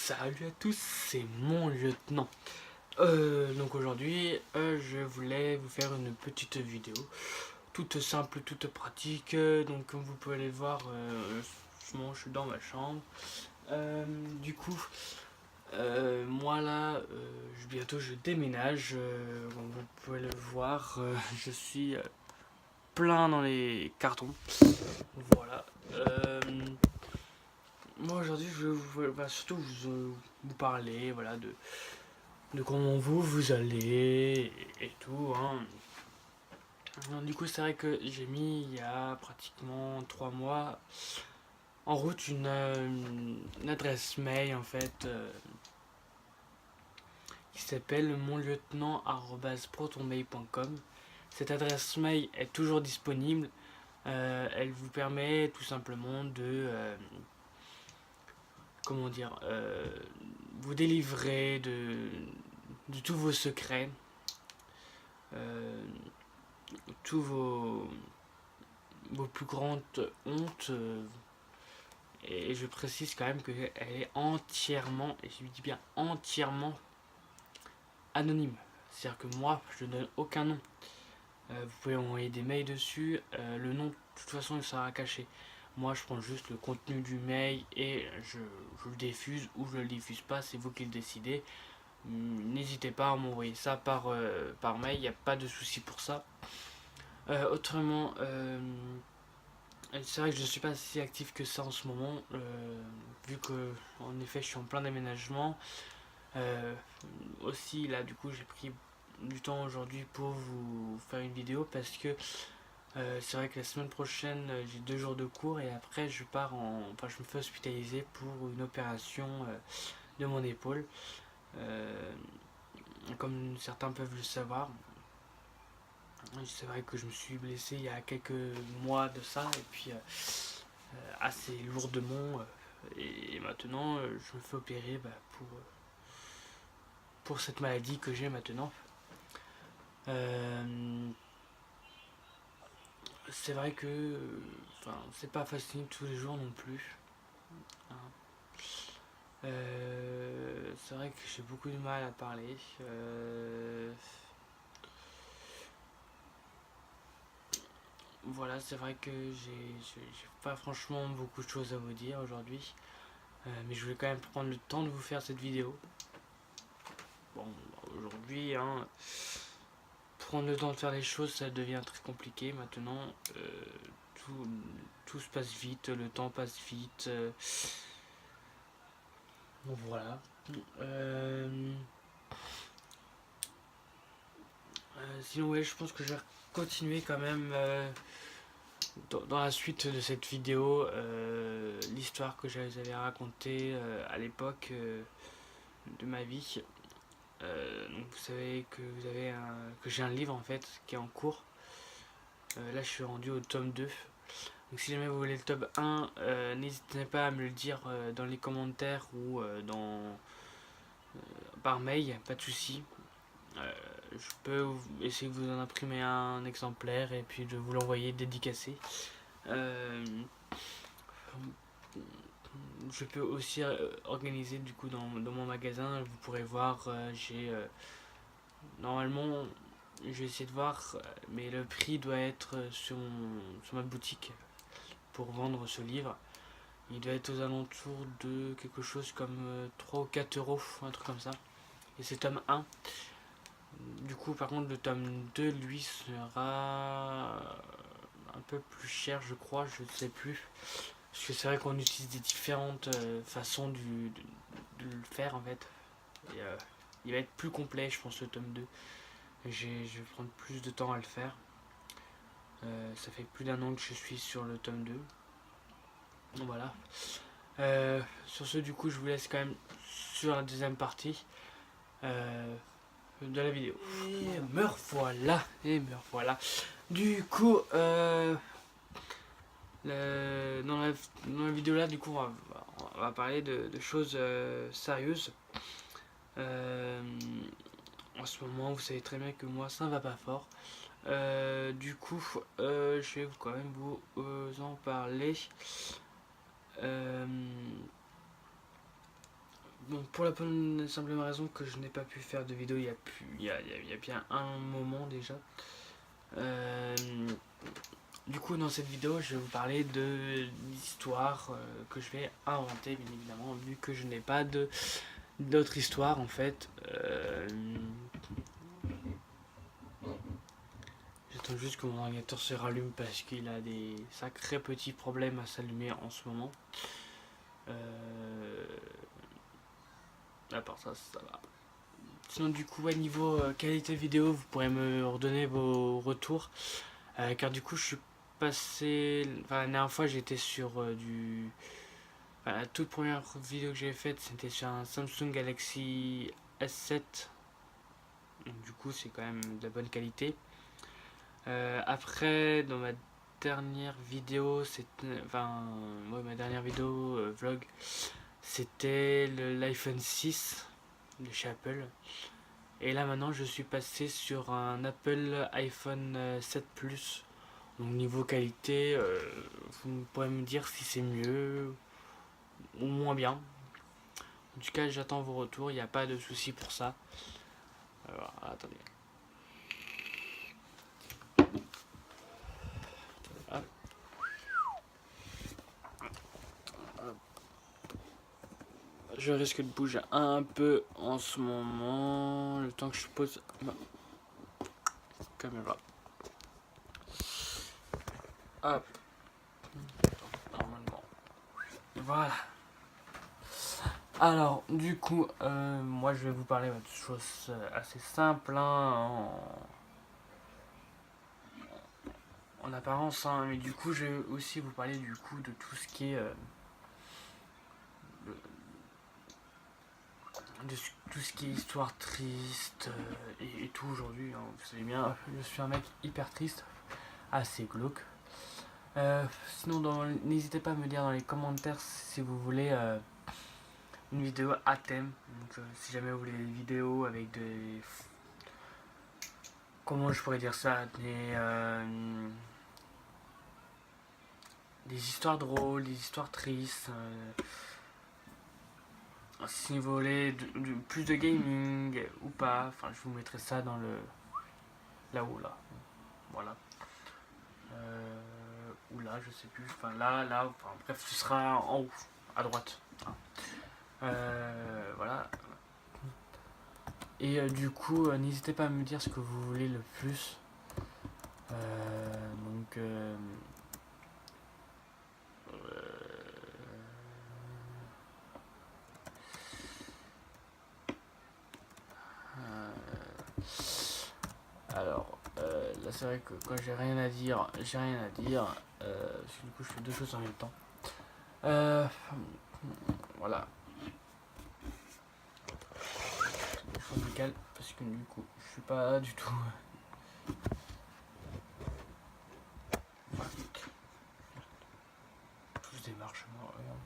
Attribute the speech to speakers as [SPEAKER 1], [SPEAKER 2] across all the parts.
[SPEAKER 1] Salut à tous, c'est mon lieutenant. Donc aujourd'hui, je voulais vous faire une petite vidéo, toute simple, toute pratique. Donc comme vous pouvez le voir, je suis dans ma chambre. Du coup, moi là, bientôt je déménage. Comme vous pouvez le voir, je suis plein dans les cartons. Voilà. Moi aujourd'hui, surtout vous parler, voilà, de comment vous allez et tout. Hein. Alors, du coup, c'est vrai que j'ai mis il y a pratiquement 3 mois en route une adresse mail en fait qui s'appelle monlieutenant@protonmail.com. Cette adresse mail est toujours disponible. Elle vous permet tout simplement comment dire, vous délivrer de tous vos secrets, euh, tous vos plus grandes hontes. Et je précise quand même qu'elle est entièrement, et je lui dis bien entièrement, anonyme. C'est-à-dire que moi, je ne donne aucun nom. Vous pouvez envoyer des mails dessus. Le nom, de toute façon, il sera caché. Moi, je prends juste le contenu du mail et je le diffuse ou je le diffuse pas. C'est vous qui le décidez. N'hésitez pas à m'envoyer ça par mail. Il n'y a pas de souci pour ça. Autrement, c'est vrai que je ne suis pas si actif que ça en ce moment, vu que en effet je suis en plein déménagement. Euh, Aussi là du coup j'ai pris du temps aujourd'hui pour vous faire une vidéo parce que c'est vrai que la semaine prochaine j'ai 2 jours de cours et après je me fais hospitaliser pour une opération de mon épaule. Euh, Comme certains peuvent le savoir, c'est vrai que je me suis blessé il y a quelques mois de ça et puis assez lourdement. Et maintenant, je me fais opérer pour cette maladie que j'ai maintenant. Euh, c'est vrai que c'est pas facile tous les jours non plus. Hein. C'est vrai que j'ai beaucoup de mal à parler. Voilà, c'est vrai que j'ai pas franchement beaucoup de choses à vous dire aujourd'hui. Mais je voulais quand même prendre le temps de vous faire cette vidéo. Bon, aujourd'hui, hein, prendre le temps de faire les choses, ça devient très compliqué maintenant. Tout, tout se passe vite, le temps passe vite. Bon, voilà. Euh, Sinon, ouais, je pense que je vais continuer quand même dans la suite de cette vidéo l'histoire que je vous avais racontée à l'époque de ma vie. Donc vous savez que j'ai un livre en fait qui est en cours. Là, je suis rendu au tome 2. Donc si jamais vous voulez le tome 1, n'hésitez pas à me le dire dans les commentaires ou par mail, pas de souci. Je peux essayer de vous en imprimer un exemplaire et puis de vous l'envoyer dédicacé. Euh, je peux aussi organiser du coup dans mon magasin, vous pourrez voir, j'ai normalement, je vais essayer de voir, mais le prix doit être sur ma boutique pour vendre ce livre. Il doit être aux alentours de quelque chose comme 3 ou 4 euros, un truc comme ça. Et c'est tome 1. Du coup, par contre, le tome 2, lui, sera un peu plus cher, je crois, je ne sais plus. Parce que c'est vrai qu'on utilise des différentes façons de le faire en fait. Et, il va être plus complet, je pense, le tome 2. Je vais prendre plus de temps à le faire. Ça fait plus d'1 an que je suis sur le tome 2. Donc voilà. Sur ce, du coup, je vous laisse quand même sur la deuxième partie de la vidéo. Et me revoilà. Du coup, dans la vidéo là, du coup, on va parler de choses sérieuses. Euh, En ce moment, vous savez très bien que moi, ça ne va pas fort. Du coup, je vais quand même vous en parler. Bon, pour la bonne et simple raison que je n'ai pas pu faire de vidéo il y a bien un moment déjà. Euh, du coup, dans cette vidéo, je vais vous parler de l'histoire que je vais inventer, bien évidemment, vu que je n'ai pas d'autre histoire en fait. J'attends juste que mon ordinateur se rallume parce qu'il a des sacrés petits problèmes à s'allumer en ce moment. À part ça, ça va. Sinon, du coup, à niveau qualité vidéo, vous pourrez me redonner vos retours. Car du coup, je suis passé. Enfin, la dernière fois, j'étais sur du. Enfin, la toute première vidéo que j'ai faite, c'était sur un Samsung Galaxy S7. Donc, du coup, c'est quand même de la bonne qualité. Après, dans ma dernière vidéo, c'était. Enfin, ouais, ma dernière vidéo vlog, c'était l'iPhone 6 de chez Apple. Et là maintenant je suis passé sur un Apple iPhone 7 Plus. Donc niveau qualité, vous pourrez me dire si c'est mieux ou moins bien. En tout cas j'attends vos retours, il n'y a pas de souci pour ça. Alors, attendez. Hop. Hop. Je risque de bouger un peu en ce moment, le temps que je pose ma caméra. Hop. Normalement. Voilà. Alors, du coup, moi je vais vous parler de choses assez simples en apparence, hein, mais du coup, je vais aussi vous parler du coup de tout ce qui est de tout ce qui est histoire triste et tout aujourd'hui. Hein, vous savez bien, je suis un mec hyper triste, assez glauque. Sinon, n'hésitez pas à me dire dans les commentaires si vous voulez une vidéo à thème. Donc, si jamais vous voulez des vidéos avec des. Comment je pourrais dire ça, des histoires drôles, des histoires tristes. Si vous voulez plus de gaming ou pas, enfin je vous mettrai ça dans le là-haut là. Voilà. Ou là, je sais plus. Enfin là, enfin bref, ce sera en haut, à droite. Hein. Voilà. Et du coup, n'hésitez pas à me dire ce que vous voulez le plus. Donc alors, là c'est vrai que quand j'ai rien à dire, j'ai rien à dire. Parce que du coup je fais deux choses en même temps. Voilà. Je me calme parce que du coup je suis pas du tout. Tous des marches, moi, regarde.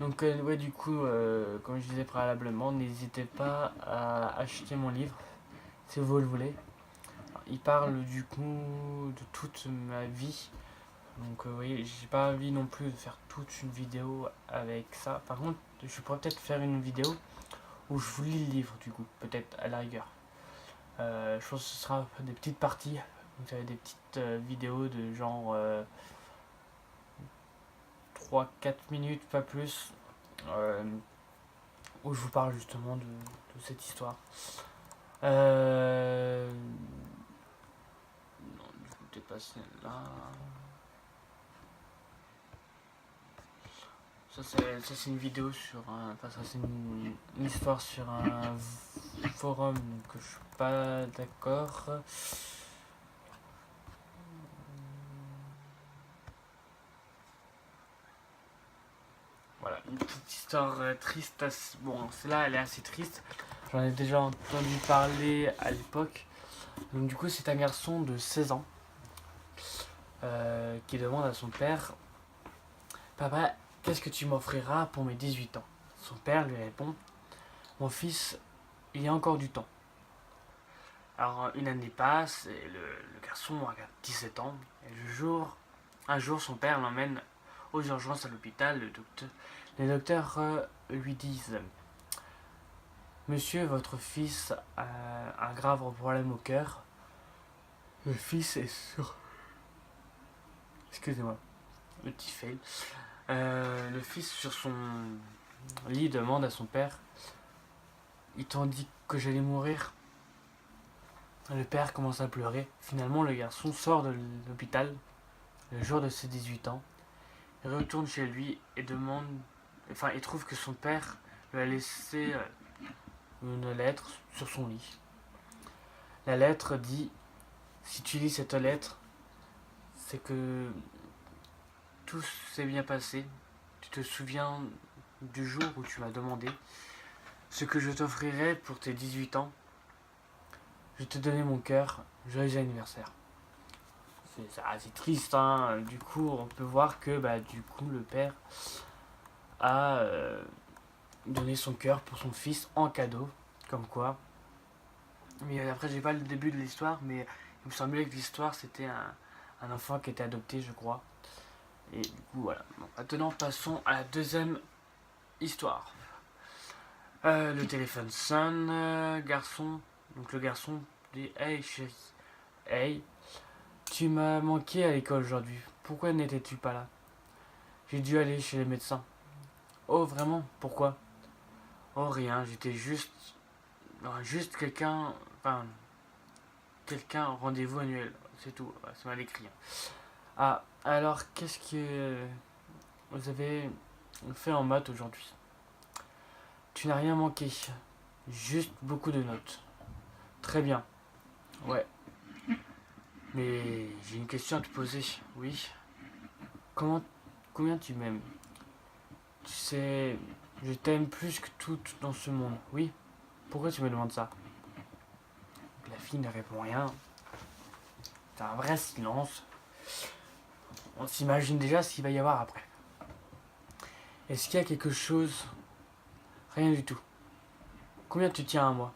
[SPEAKER 1] Donc ouais du coup comme je disais préalablement, n'hésitez pas à acheter mon livre si vous le voulez. Il parle du coup de toute ma vie. Donc vous voyez, j'ai pas envie non plus de faire toute une vidéo avec ça. Par contre, je pourrais peut-être faire une vidéo où je vous lis le livre du coup, peut-être à la rigueur. Je pense que ce sera des petites parties. Donc ça va être des petites vidéos de genre 3-4 minutes, pas plus. Où je vous parle justement de cette histoire. Non, du coup, peut-être pas celle-là. Ça c'est une vidéo sur un. Enfin, ça c'est une histoire sur un forum que je suis pas d'accord. Voilà, une petite histoire triste. Bon, celle-là elle est assez triste. J'en ai déjà entendu parler à l'époque. Donc, du coup, c'est un garçon de 16 ans qui demande à son père: Papa, qu'est-ce que tu m'offriras pour mes 18 ans? Son père lui répond: Mon fils, il y a encore du temps. Alors, une année passe et le garçon a 17 ans. Et un jour, son père l'emmène aux urgences à l'hôpital. Les docteurs lui disent: Monsieur, votre fils a un grave problème au cœur. Le fils est sur. Excusez-moi, le petit fail. Le fils, sur son lit, demande à son père: Ils t'ont dit que j'allais mourir? Le père commence à pleurer. Finalement, le garçon sort de l'hôpital le jour de ses 18 ans. Il retourne chez lui et demande. Enfin, il trouve que son père lui a laissé une lettre sur son lit. La lettre dit: Si tu lis cette lettre, c'est que tout s'est bien passé. Tu te souviens du jour où tu m'as demandé ce que je t'offrirais pour tes 18 ans. Je te donnais mon cœur. Joyeux anniversaire. C'est triste, hein. Du coup, on peut voir que du coup, le père a donné son cœur pour son fils en cadeau. Comme quoi. Mais après, j'ai pas le début de l'histoire, mais il me semblait que l'histoire c'était un enfant qui était adopté, je crois. Et du coup, voilà. Bon, maintenant, passons à la deuxième histoire. Le téléphone sonne, garçon. Donc le garçon dit: Hey chérie, hey, tu m'as manqué à l'école aujourd'hui. Pourquoi n'étais-tu pas là? J'ai dû aller chez les médecins. Oh vraiment? Pourquoi? Oh rien, j'étais juste quelqu'un. Enfin, quelqu'un, rendez-vous annuel. C'est tout, c'est mal écrit. Ah, alors qu'est-ce que vous avez fait en maths aujourd'hui? Tu n'as rien manqué, juste beaucoup de notes. Très bien, ouais. Mais j'ai une question à te poser, oui. Comment, combien tu m'aimes? Tu sais, je t'aime plus que tout dans ce monde, oui. Pourquoi tu me demandes ça? La fille ne répond rien. C'est un vrai silence. On s'imagine déjà ce qu'il va y avoir après. Est-ce qu'il y a quelque chose? Rien du tout. Combien tu tiens à moi?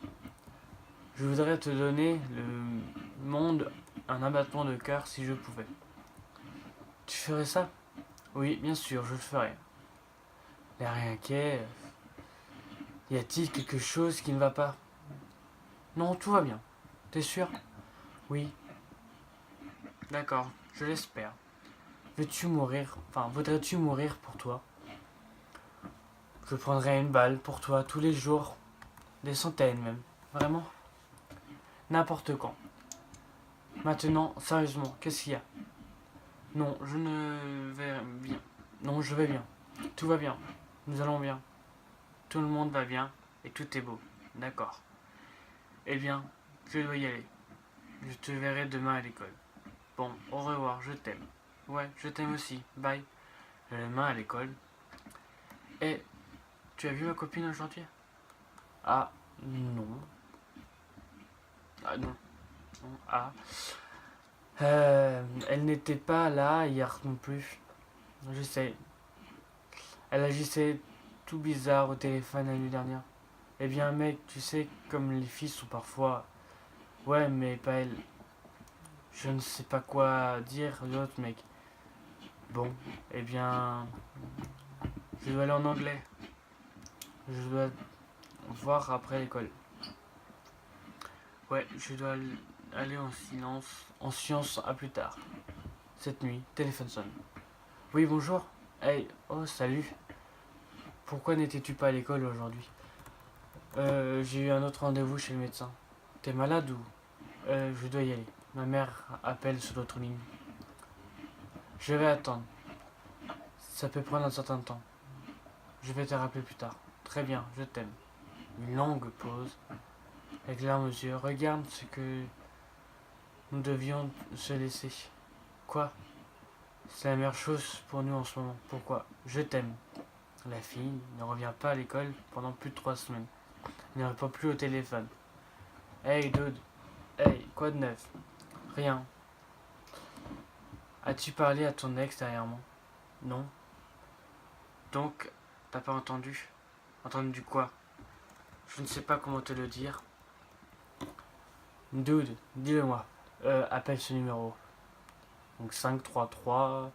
[SPEAKER 1] Je voudrais te donner le monde, un abattement de cœur si je pouvais. Tu ferais ça? Oui, bien sûr, je le ferais. L'air inquiet. Y a-t-il quelque chose qui ne va pas? Non, tout va bien. T'es sûr? Oui. D'accord, je l'espère. Veux-tu mourir? Enfin, voudrais-tu mourir pour toi? Je prendrais une balle pour toi tous les jours. Des centaines même. Vraiment? N'importe quand. Maintenant, sérieusement, qu'est-ce qu'il y a? Non, je ne vais bien. Non, je vais bien. Tout va bien. Nous allons bien. Tout le monde va bien et tout est beau. D'accord. Eh bien, je dois y aller. Je te verrai demain à l'école. Bon, au revoir, je t'aime. Ouais, je t'aime aussi. Bye. Demain à l'école. Et tu as vu ma copine aujourd'hui? Ah, non. Ah, non. Non. Ah. Elle n'était pas là hier non plus. Je sais. Elle agissait tout bizarre au téléphone la nuit dernière. Eh bien, mec, tu sais, comme les filles sont parfois. Ouais, mais pas elle. Je ne sais pas quoi dire l'autre, mec. Bon, eh bien. Je dois aller en anglais. Je dois voir après l'école. Ouais, je dois aller en silence, en science à plus tard. Cette nuit, téléphone sonne. Oui, bonjour. Hey, oh, salut. Pourquoi n'étais-tu pas à l'école aujourd'hui? J'ai eu un autre rendez-vous chez le médecin. T'es malade ou? Je dois y aller. Ma mère appelle sur l'autre ligne. Je vais attendre. Ça peut prendre un certain temps. Je vais te rappeler plus tard. Très bien, je t'aime. Une longue pause. Avec larmes aux yeux. Regarde ce que nous devions se laisser. Quoi? C'est la meilleure chose pour nous en ce moment. Pourquoi? Je t'aime. La fille ne revient pas à l'école pendant plus de 3 semaines. Elle ne répond plus au téléphone. Hey dude. Hey, quoi de neuf? Rien. As-tu parlé à ton ex derrière moi? Non. Donc, t'as pas entendu? Entendu quoi? Je ne sais pas comment te le dire. Dude, dis-le-moi. Appelle ce numéro. Donc 533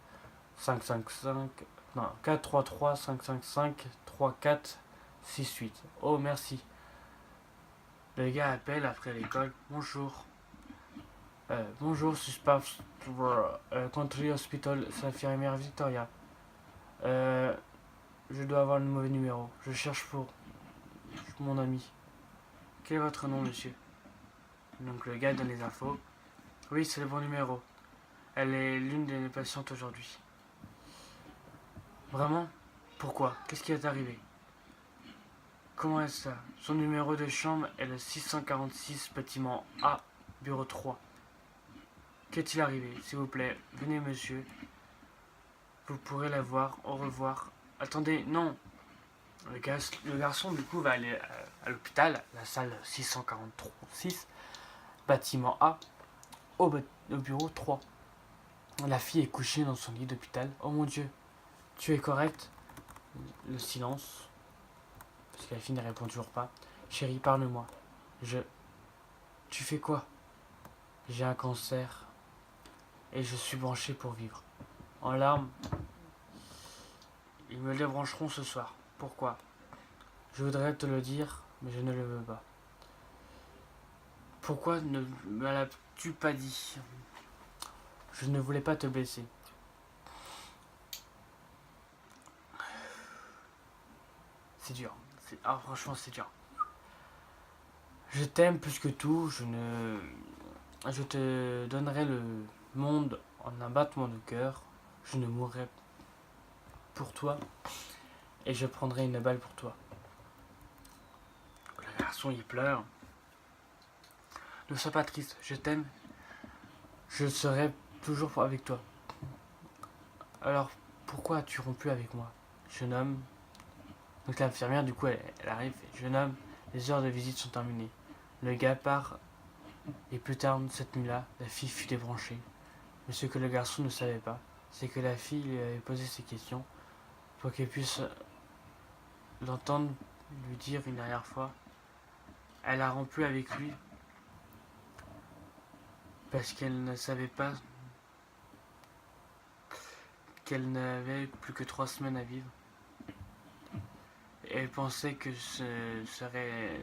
[SPEAKER 1] 555. Non, 433 555 3468. Oh, merci. Le gars appelle après l'école. Bonjour. Bonjour, suspense Country Hospital, c'est l'infirmière Victoria. Je dois avoir le mauvais numéro. Je cherche pour mon ami. Quel est votre nom, monsieur? Donc le gars donne les infos. Oui, c'est le bon numéro. Elle est l'une de mes patientes aujourd'hui. Vraiment? Pourquoi? Qu'est-ce qui est arrivé? Comment est-ce ça? Son numéro de chambre est le 646 bâtiment A, bureau 3. Qu'est-il arrivé? S'il vous plaît, venez monsieur. Vous pourrez la voir. Au revoir. Attendez, non. Le garçon du coup va aller à l'hôpital, la salle 646, bâtiment A, au bureau 3. La fille est couchée dans son lit d'hôpital. Oh mon Dieu, tu es correcte? Le silence, parce que la fille ne répond toujours pas. Chérie, parle-moi. Tu fais quoi? J'ai un cancer et je suis branché pour vivre. En larmes, ils me débrancheront ce soir. Pourquoi? Je voudrais te le dire, mais je ne le veux pas. Pourquoi ne me l'as-tu pas dit? Je ne voulais pas te blesser. C'est dur. Ah, franchement, c'est dur. Je t'aime plus que tout. Je te donnerai le monde en un battement de cœur. Je ne mourrai pour toi et je prendrai une balle pour toi. Le garçon, il pleure. Ne sois pas triste. Je t'aime. Je serai toujours avec toi. Alors, pourquoi as-tu rompu avec moi, jeune homme? Donc l'infirmière, du coup, elle arrive. Jeune homme, les heures de visite sont terminées. Le gars part et plus tard cette nuit-là, la fille fut débranchée. Mais ce que le garçon ne savait pas, c'est que la fille lui avait posé ces questions pour qu'elle puisse l'entendre lui dire une dernière fois. Elle a rompu avec lui parce qu'elle ne savait pas qu'elle n'avait plus que 3 semaines à vivre. Et elle pensait que ce serait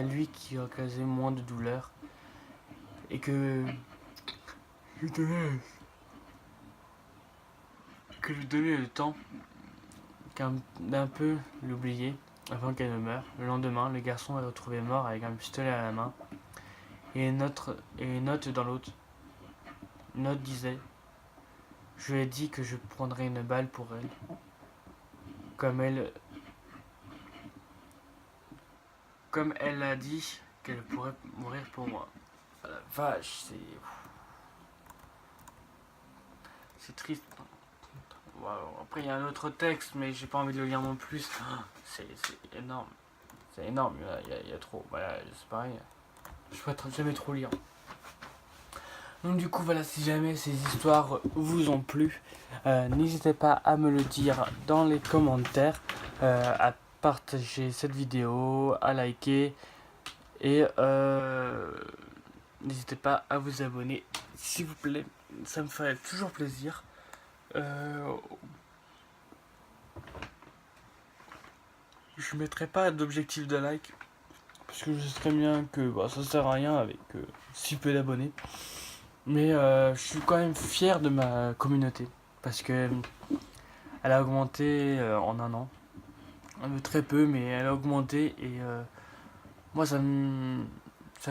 [SPEAKER 1] lui qui causait moins de douleur et que lui donnait le temps d'un peu l'oublier avant qu'elle ne meure. Le lendemain, le garçon est retrouvé mort avec un pistolet à la main et une note dans l'autre. Une note disait: je lui ai dit que je prendrais une balle pour elle, comme elle a dit qu'elle pourrait mourir pour moi. Ah la vache, c'est triste. Wow. Après, il y a un autre texte, mais j'ai pas envie de le lire non plus. C'est énorme. C'est énorme, il y a trop. Voilà, c'est pareil. Je pourrais jamais trop lire. Donc du coup, voilà, si jamais ces histoires vous ont plu, n'hésitez pas à me le dire dans les commentaires, à partager cette vidéo, à liker et n'hésitez pas à vous abonner, s'il vous plaît. Ça me ferait toujours plaisir. Je mettrai pas d'objectif de like parce que je sais très bien que ça sert à rien avec si peu d'abonnés. Mais je suis quand même fier de ma communauté parce que elle a augmenté en un an. Très peu, mais elle a augmenté et moi ça me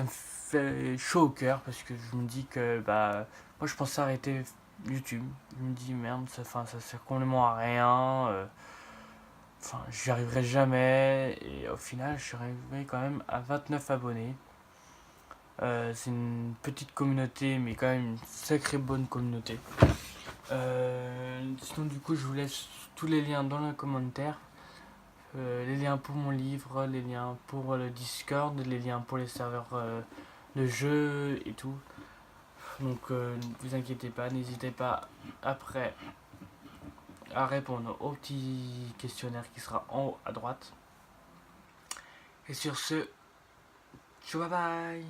[SPEAKER 1] fait chaud au cœur parce que je me dis que moi je pensais arrêter YouTube. Je me dis merde, ça sert complètement à rien. J'y arriverai jamais et au final je suis arrivé quand même à 29 abonnés. C'est une petite communauté mais quand même une sacrée bonne communauté. Sinon du coup je vous laisse tous les liens dans les commentaires. Les liens pour mon livre, les liens pour le Discord, les liens pour les serveurs de jeu et tout. Donc ne vous inquiétez pas, n'hésitez pas après à répondre au petit questionnaire qui sera en haut à droite. Et sur ce, ciao, bye bye.